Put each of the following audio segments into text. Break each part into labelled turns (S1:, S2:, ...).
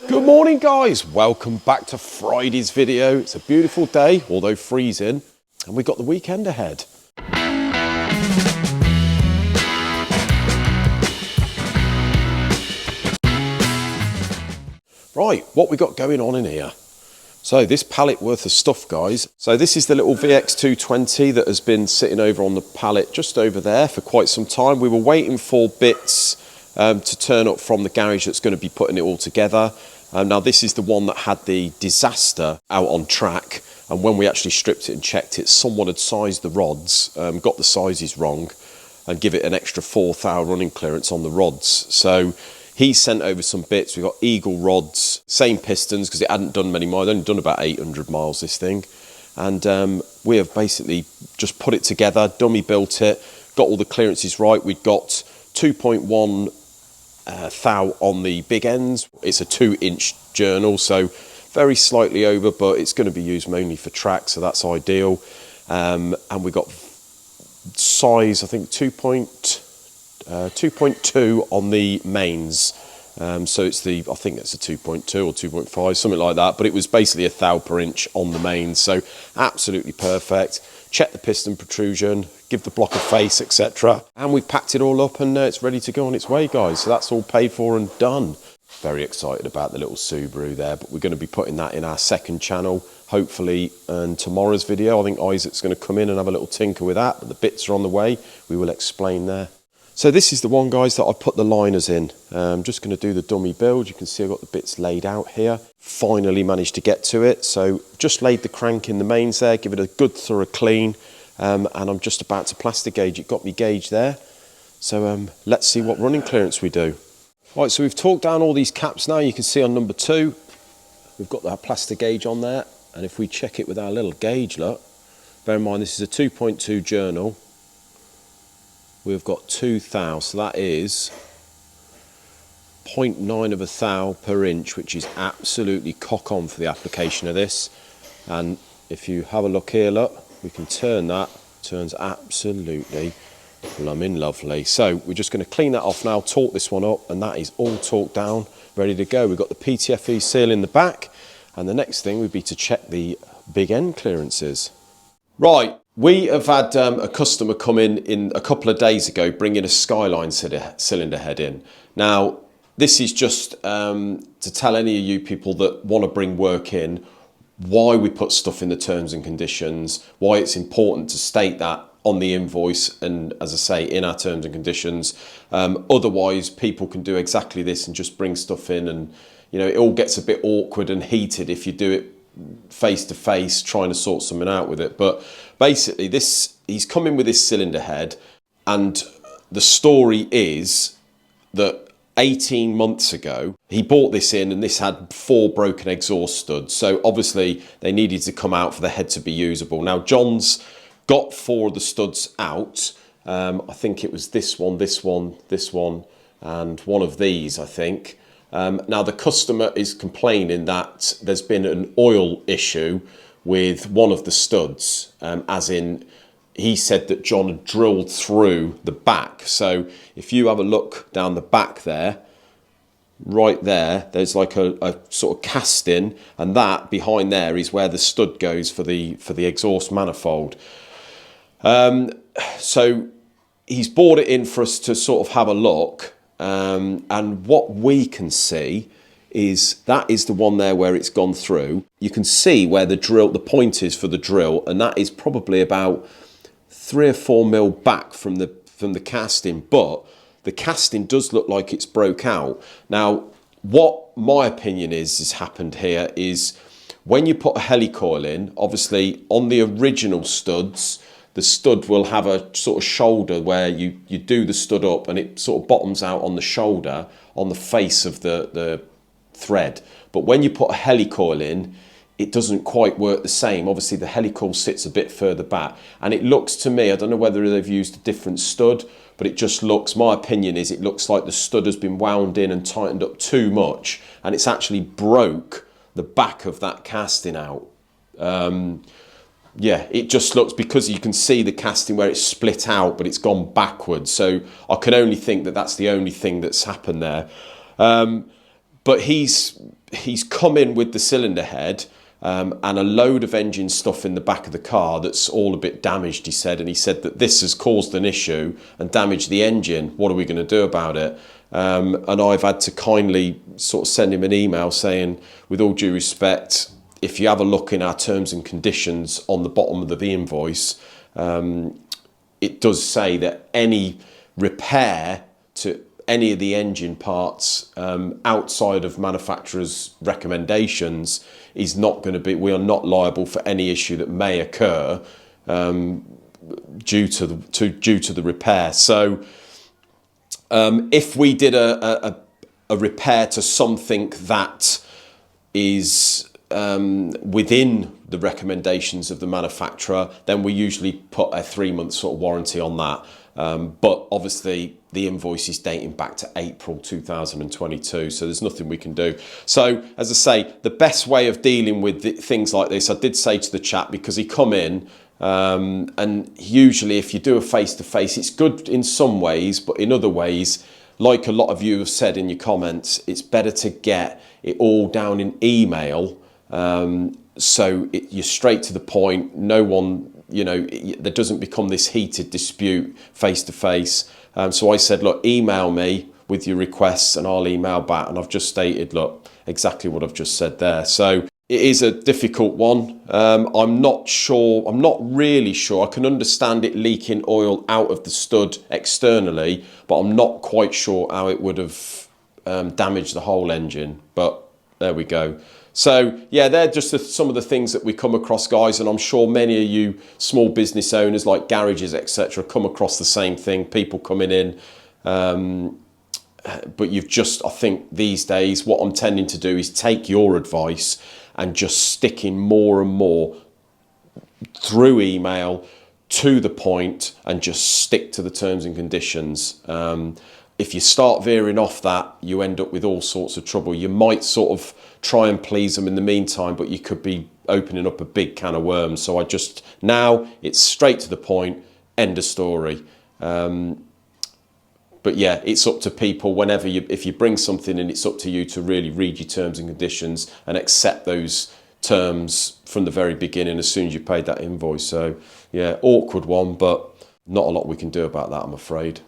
S1: Good morning guys, welcome back to Friday's video. It's a beautiful day, although freezing, and we've got the weekend ahead. Right, what we got going on in here? So this pallet worth of stuff, guys. So this is the little VX220 that has been sitting over on the pallet just over there for quite some time. We were waiting for bits to turn up from the garage that's going to be putting it all together. Now this is the one that had the disaster out on track, and when we actually stripped it and checked it, someone had sized the rods, got the sizes wrong, and give it an extra 4 thou running clearance on the rods. So he sent over some bits. We got Eagle rods, same pistons, because it hadn't done many miles, only done about 800 miles this thing. And we have basically just put it together, dummy built it, got all the clearances right. We've got 2.1 thou on the big ends. It's a 2-inch journal, so very slightly over, but it's going to be used mainly for track, so that's ideal. And we got size, I think 2.2 on the mains. So it's I think it's a 2.2 or 2.5, something like that, but it was basically a thou per inch on the mains, so absolutely perfect. Check the piston protrusion, give the block a face, etc. And we've packed it all up, and it's ready to go on its way, guys. So that's all paid for and done. Very excited about the little Subaru there, but we're going to be putting that in our second channel, hopefully, and tomorrow's video. I think Isaac's going to come in and have a little tinker with that, but the bits are on the way. We will explain there. So this is the one, guys, that I put the liners in. I'm just going to do the dummy build. You can see I've got the bits laid out here. Finally managed to get to it. So just laid the crank in the mains there, give it a good thorough clean. And I'm just about to plastic gauge it. Got me gauge there. So let's see what running clearance we do. Right, so we've torqued down all these caps now. You can see on number 2, we've got that plastic gauge on there. And if we check it with our little gauge, look, bear in mind this is a 2.2 journal. We've got 2 thou, so that is 0.9 of a thou per inch, which is absolutely cock on for the application of this. And if you have a look here, look, we can turn that, turns absolutely blooming lovely. So we're just going to clean that off now, torque this one up, and that is all torqued down, ready to go. We've got the PTFE seal in the back, and the next thing would be to check the big end clearances. Right. We have had a customer come in a couple of days ago bringing a Skyline cylinder head in. Now, this is just to tell any of you people that want to bring work in why we put stuff in the terms and conditions, why it's important to state that on the invoice and, as I say, in our terms and conditions. Otherwise, people can do exactly this and just bring stuff in, and you know, it all gets a bit awkward and heated if you do it face to face trying to sort something out with it. But basically he's come in with this cylinder head, and the story is that 18 months ago he bought this in, and this had 4 broken exhaust studs, so obviously they needed to come out for the head to be usable. Now John's got 4 of the studs out. I think it was this one, and one of these, I think. Now the customer is complaining that there's been an oil issue with one of the studs, as in he said that John had drilled through the back. So if you have a look down the back there, right there, there's like a sort of casting, and that behind there is where the stud goes for the exhaust manifold. So he's brought it in for us to sort of have a look. And what we can see is that is the one there where it's gone through. You can see where the point is for the drill, and that is probably about 3 or 4 mil back from the casting, but the casting does look like it's broke out. Now, what my opinion has happened here is when you put a helicoil in, obviously on the original studs, the stud will have a sort of shoulder where you do the stud up, and it sort of bottoms out on the shoulder on the face of the thread. But when you put a helicoil in, it doesn't quite work the same. Obviously the helicoil sits a bit further back, and it looks to me, I don't know whether they've used a different stud, but it just looks, my opinion is it looks like the stud has been wound in and tightened up too much, and it's actually broke the back of that casting out. Yeah, it just looks, because you can see the casting where it's split out, but it's gone backwards. So I can only think that that's the only thing that's happened there. But he's he's come in with the cylinder head and a load of engine stuff in the back of the car that's all a bit damaged, he said, and he said that this has caused an issue and damaged the engine. What are we going to do about it? And I've had to kindly sort of send him an email saying, with all due respect, if you have a look in our terms and conditions on the bottom of the invoice, it does say that any repair to any of the engine parts outside of manufacturer's recommendations is not going to be, we are not liable for any issue that may occur due to the repair. So if we did a repair to something that is within the recommendations of the manufacturer, then we usually put a 3-month sort of warranty on that. But obviously the invoice is dating back to April 2022, so there's nothing we can do. So as I say, the best way of dealing with things like this, I did say to the chap, because he come in, and usually if you do a face-to-face, it's good in some ways, but in other ways, like a lot of you have said in your comments, it's better to get it all down in email, so you're straight to the point. No one, you know, there doesn't become this heated dispute face to face. So I said, look, email me with your requests and I'll email back. And I've just stated, look, exactly what I've just said there. So it is a difficult one. I'm not sure, I'm not really sure. I can understand it leaking oil out of the stud externally, but I'm not quite sure how it would have damaged the whole engine. But there we go. So yeah, they're just some of the things that we come across, guys, and I'm sure many of you small business owners like garages, etc., come across the same thing, people coming in. But you've just, I think these days, what I'm tending to do is take your advice and just sticking more and more through email to the point and just stick to the terms and conditions. If you start veering off that, you end up with all sorts of trouble. You might sort of try and please them in the meantime, but you could be opening up a big can of worms. So now it's straight to the point, end of story. But yeah, it's up to people whenever if you bring something in, it's up to you to really read your terms and conditions and accept those terms from the very beginning as soon as you paid that invoice. So yeah, awkward one, but not a lot we can do about that, I'm afraid.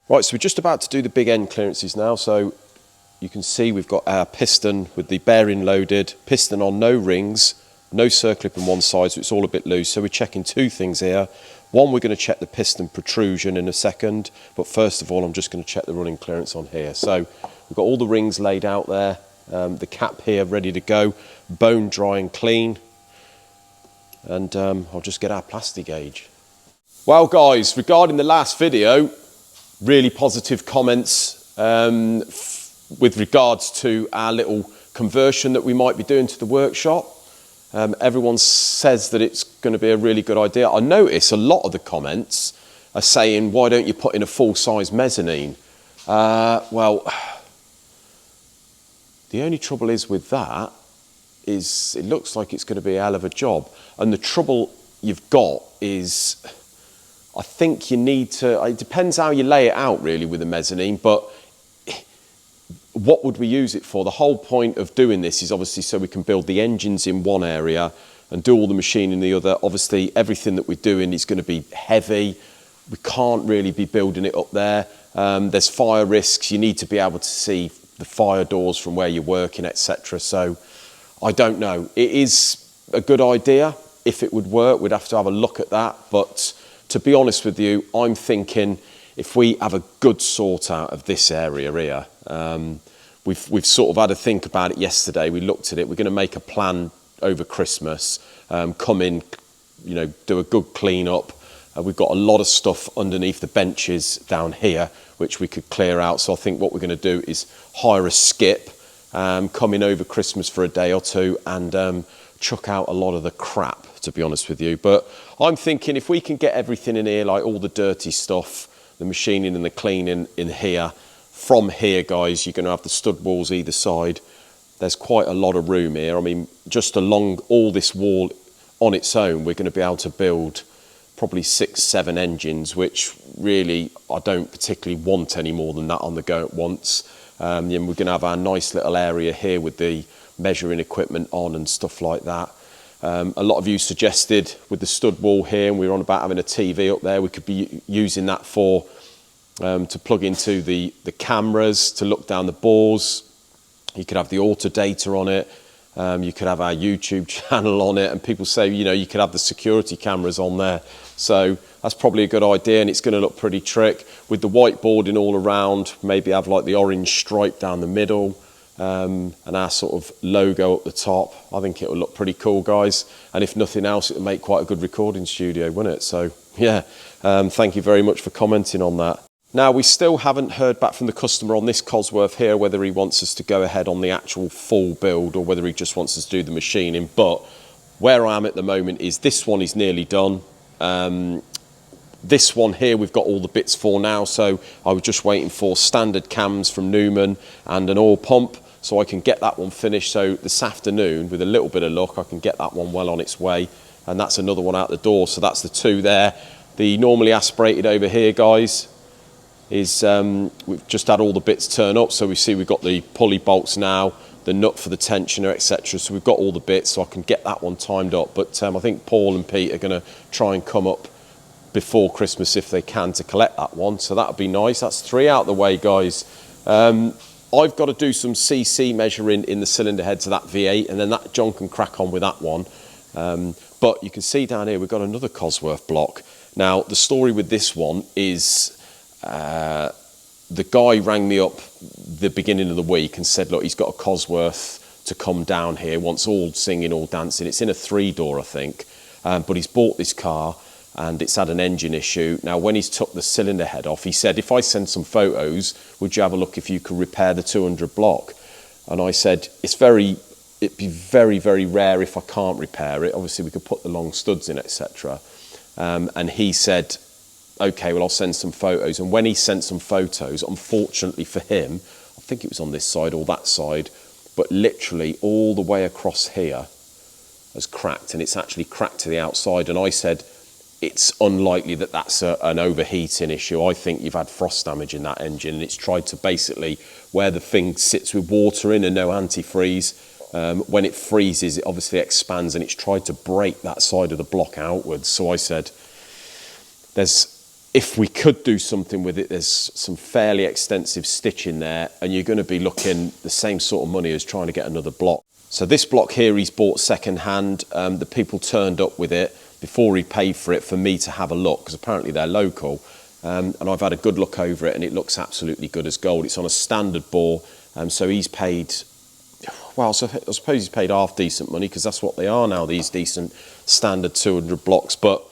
S1: Right, so we're just about to do the big end clearances now. So you can see we've got our piston with the bearing loaded, piston on no rings, no circlip on one side, so it's all a bit loose. So we're checking two things here. One, we're going to check the piston protrusion in a second, but first of all, I'm just going to check the running clearance on here. So we've got all the rings laid out there, the cap here ready to go, bone dry and clean. And I'll just get our plastic gauge. Well guys, regarding the last video, really positive comments with regards to our little conversion that we might be doing to the workshop. Everyone says that it's going to be a really good idea. I notice a lot of the comments are saying, why don't you put in a full-size mezzanine? Well, the only trouble is with that is it looks like it's going to be a hell of a job. And the trouble you've got is, I think you need to, it depends how you lay it out really with a mezzanine, but what would we use it for? The whole point of doing this is obviously so we can build the engines in one area and do all the machining in the other. Obviously everything that we're doing is going to be heavy. We can't really be building it up there. There's fire risks. You need to be able to see the fire doors from where you're working, etc. So I don't know. It is a good idea. If it would work, we'd have to have a look at that. But to be honest with you, I'm thinking if we have a good sort out of this area here, we've sort of had a think about it yesterday. We looked at it. We're going to make a plan over Christmas, come in, you know, do a good clean up. We've got a lot of stuff underneath the benches down here, which we could clear out. So I think what we're going to do is hire a skip, come in over Christmas for a day or two and chuck out a lot of the crap, to be honest with you. But I'm thinking if we can get everything in here, like all the dirty stuff, the machining and the cleaning in here, from here, guys, you're going to have the stud walls either side. There's quite a lot of room here. I mean, just along all this wall on its own, we're going to be able to build probably 6-7 engines, which really I don't particularly want any more than that on the go at once. Then we're going to have our nice little area here with the measuring equipment on and stuff like that. A lot of you suggested with the stud wall here, and we were on about having a TV up there, we could be using that for to plug into the cameras, to look down the bores. You could have the auto data on it. You could have our YouTube channel on it, and people say, you know, you could have the security cameras on there. So that's probably a good idea, and it's going to look pretty trick with the whiteboarding all around. Maybe have like the orange stripe down the middle, and our sort of logo up the top. I think it will look pretty cool, guys. And if nothing else, it will make quite a good recording studio, wouldn't it? So yeah, thank you very much for commenting on that. Now, we still haven't heard back from the customer on this Cosworth here, whether he wants us to go ahead on the actual full build or whether he just wants us to do the machining. But where I am at the moment is this one is nearly done. This one here, we've got all the bits for now. So I was just waiting for standard cams from Newman and an oil pump, so I can get that one finished. So this afternoon, with a little bit of luck, I can get that one well on its way. And that's another one out the door. So that's the two there. The normally aspirated over here, guys, is we've just had all the bits turn up. So we see we've got the pulley bolts now, the nut for the tensioner, etc. So we've got all the bits, so I can get that one timed up. But I think Paul and Pete are going to try and come up before Christmas if they can to collect that one. So that'll be nice. That's three out the way, guys. I've got to do some CC measuring in the cylinder heads of that V8, and then that John can crack on with that one. But you can see down here we've got another Cosworth block. Now the story with this one is the guy rang me up the beginning of the week and said, look, he's got a Cosworth to come down here, wants all singing, all dancing. It's in a 3-door, I think, but he's bought this car and it's had an engine issue. Now, when he's took the cylinder head off, he said, if I send some photos, would you have a look if you could repair the 200 block? And I said, it'd be very, very rare if I can't repair it. Obviously, we could put the long studs in, etc. And he said, okay, well, I'll send some photos. And when he sent some photos, unfortunately for him, I think it was on this side or that side, but literally all the way across here has cracked, and it's actually cracked to the outside. And I said, it's unlikely that that's an overheating issue. I think you've had frost damage in that engine, and it's tried to basically, where the thing sits with water in and no antifreeze, when it freezes, it obviously expands, and it's tried to break that side of the block outwards. So I said, if we could do something with it, there's some fairly extensive stitching there, and you're going to be looking the same sort of money as trying to get another block. So this block here he's bought second hand. The people turned up with it before he paid for it for me to have a look, because apparently they're local. And I've had a good look over it, and it looks absolutely good as gold. It's on a standard bore, so he's paid, well, so I suppose he's paid half decent money, because that's what they are now, these decent standard 200 blocks. But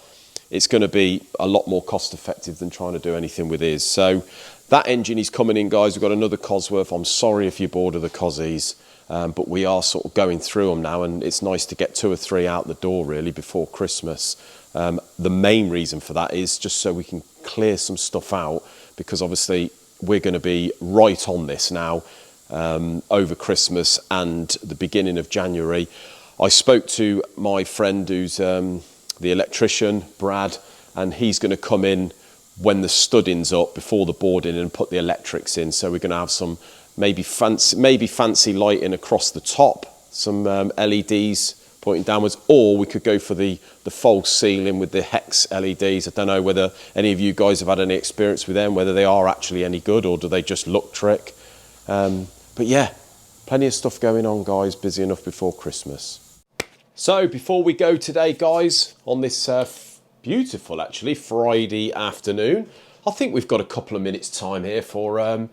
S1: it's going to be a lot more cost effective than trying to do anything with his. So that engine is coming in, guys. We've got another Cosworth. I'm sorry if you're bored of the Cosies, but we are sort of going through them now, and it's nice to get 2 or 3 out the door really before Christmas. The main reason for that is just so we can clear some stuff out, because obviously we're going to be right on this now over Christmas and the beginning of January. I spoke to my friend who's the electrician, Brad, and he's going to come in when the studding's up before the boarding and put the electrics in. So we're going to have some maybe fancy lighting across the top, some LEDs pointing downwards, or we could go for the false ceiling with the hex LEDs. I don't know whether any of you guys have had any experience with them, whether they are actually any good or do they just look trick. But yeah, plenty of stuff going on, guys, busy enough before Christmas. So before we go today, guys, on this beautiful, actually, Friday afternoon, I think we've got a couple of minutes time here for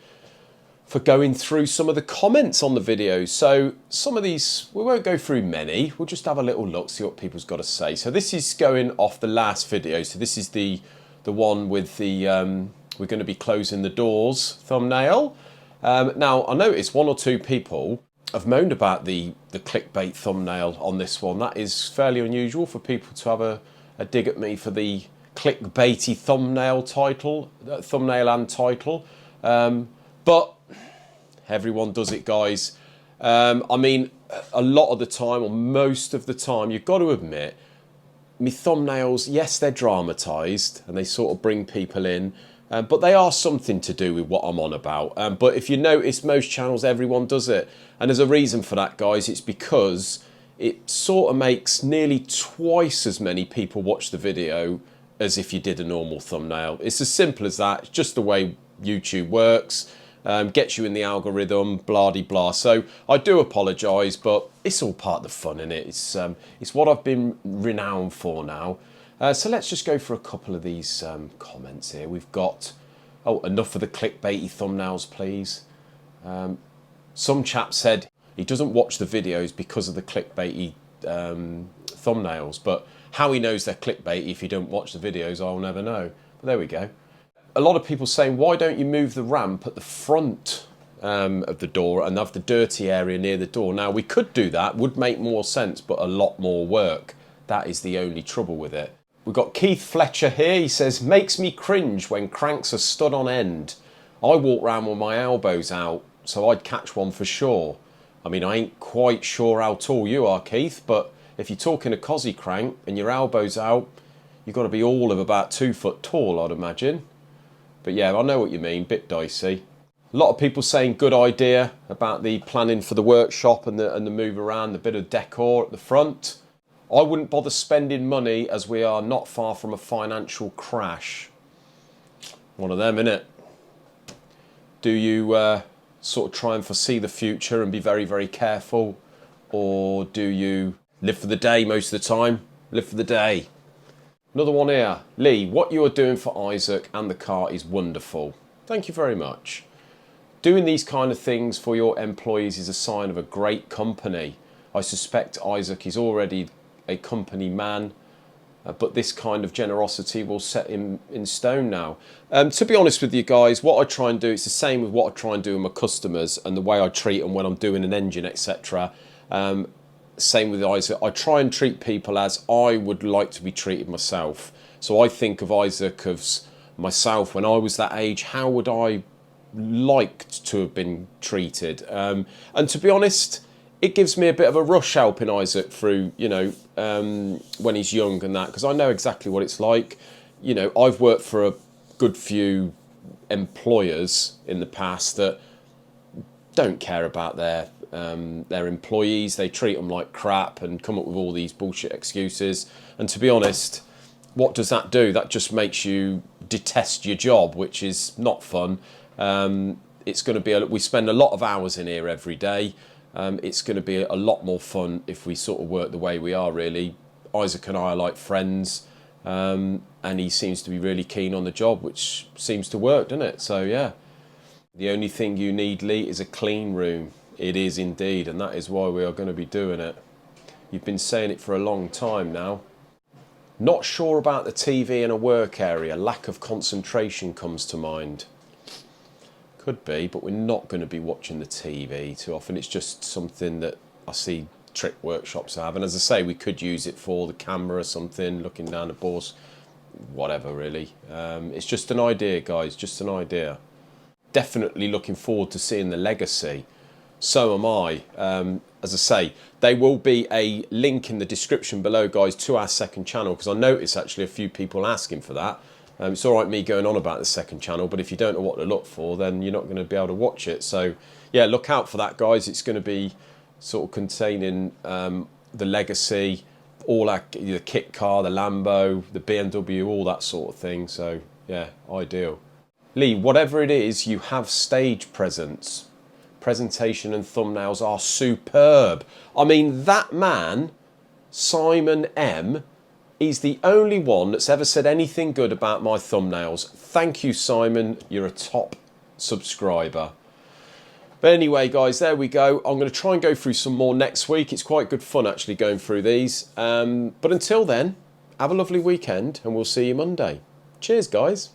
S1: going through some of the comments on the videos. So some of these, we won't go through many, we'll just have a little look, see what people's got to say. So this is going off the last video. So this is the one with the, we're going to be closing the doors thumbnail. Now, I noticed 1 or 2 people have moaned about the clickbait thumbnail on this one. That is fairly unusual for people to have a dig at me for the clickbaity thumbnail and title. But everyone does it, guys. I mean, a lot of the time, or most of the time, you've got to admit, me thumbnails, yes, they're dramatised and they sort of bring people in, But they are something to do with what I'm on about. But if you notice, most channels, everyone does it. And there's a reason for that, guys. It's because it sort of makes nearly twice as many people watch the video as if you did a normal thumbnail. It's as simple as that. It's just the way YouTube works. Gets you in the algorithm, blah-de-blah. So I do apologise, but it's all part of the fun, innit? It's what I've been renowned for now. So let's just go for a couple of these comments here. We've got, oh, enough of the clickbaity thumbnails, please. Some chap said he doesn't watch the videos because of the clickbaity thumbnails, but how he knows they're clickbaity if you don't watch the videos, I'll never know. But there we go. A lot of people saying, why don't you move the ramp at the front of the door and have the dirty area near the door? Now, we could do that, would make more sense, but a lot more work. That is the only trouble with it. We've got Keith Fletcher here. He says, makes me cringe when cranks are stood on end. I walk around with my elbows out, so I'd catch one for sure. I mean, I ain't quite sure how tall you are, Keith, but if you're talking a cosy crank and your elbows out, you've got to be all of about 2 foot tall, I'd imagine. But yeah, I know what you mean, bit dicey. A lot of people saying good idea about the planning for the workshop and the move around, the bit of decor at the front. I wouldn't bother spending money as we are not far from a financial crash. One of them, innit? Do you sort of try and foresee the future and be very, very careful? Or do you live for the day most of the time? Live for the day. Another one here. Lee, what you are doing for Isaac and the car is wonderful. Thank you very much. Doing these kind of things for your employees is a sign of a great company. I suspect Isaac is already a company man, but this kind of generosity will set him in stone now. To be honest with you guys, what I try and do, it's the same with what I try and do with my customers and the way I treat them when I'm doing an engine, etc. Same with Isaac. I try and treat people as I would like to be treated myself. So I think of Isaac as myself when I was that age. How would I like to have been treated? And to be honest, it gives me a bit of a rush helping Isaac through, you know, when he's young and that, because I know exactly what it's like. You know, I've worked for a good few employers in the past that don't care about their employees. They treat them like crap and come up with all these bullshit excuses. And to be honest, what does that do? That just makes you detest your job, which is not fun. It's going to be, we spend a lot of hours in here every day. It's going to be a lot more fun if we sort of work the way we are, really. Isaac and I are like friends, and he seems to be really keen on the job, which seems to work, doesn't it? So yeah, the only thing you need, Lee, is a clean room. It is indeed, and that is why we are going to be doing it. You've been saying it for a long time now. Not sure about the TV in a work area. Lack of concentration comes to mind. Could be, but we're not going to be watching the TV too often. It's just something that I see trick workshops have. And as I say, we could use it for the camera or something, looking down the boards, whatever really. It's just an idea, guys, just an idea. Definitely looking forward to seeing the legacy. So am I. As I say, there will be a link in the description below, guys, to our second channel, because I noticed actually a few people asking for that. It's all right me going on about the second channel, but if you don't know what to look for, then you're not going to be able to watch it. So yeah, look out for that, guys. It's going to be sort of containing the legacy, all the kit car, the Lambo, the BMW, all that sort of thing. So yeah, ideal. Lee, whatever it is, you have stage presence. Presentation and thumbnails are superb. I mean, that man, Simon M, he's the only one that's ever said anything good about my thumbnails. Thank you, Simon. You're a top subscriber. But anyway, guys, there we go. I'm going to try and go through some more next week. It's quite good fun actually going through these. But until then, have a lovely weekend and we'll see you Monday. Cheers, guys.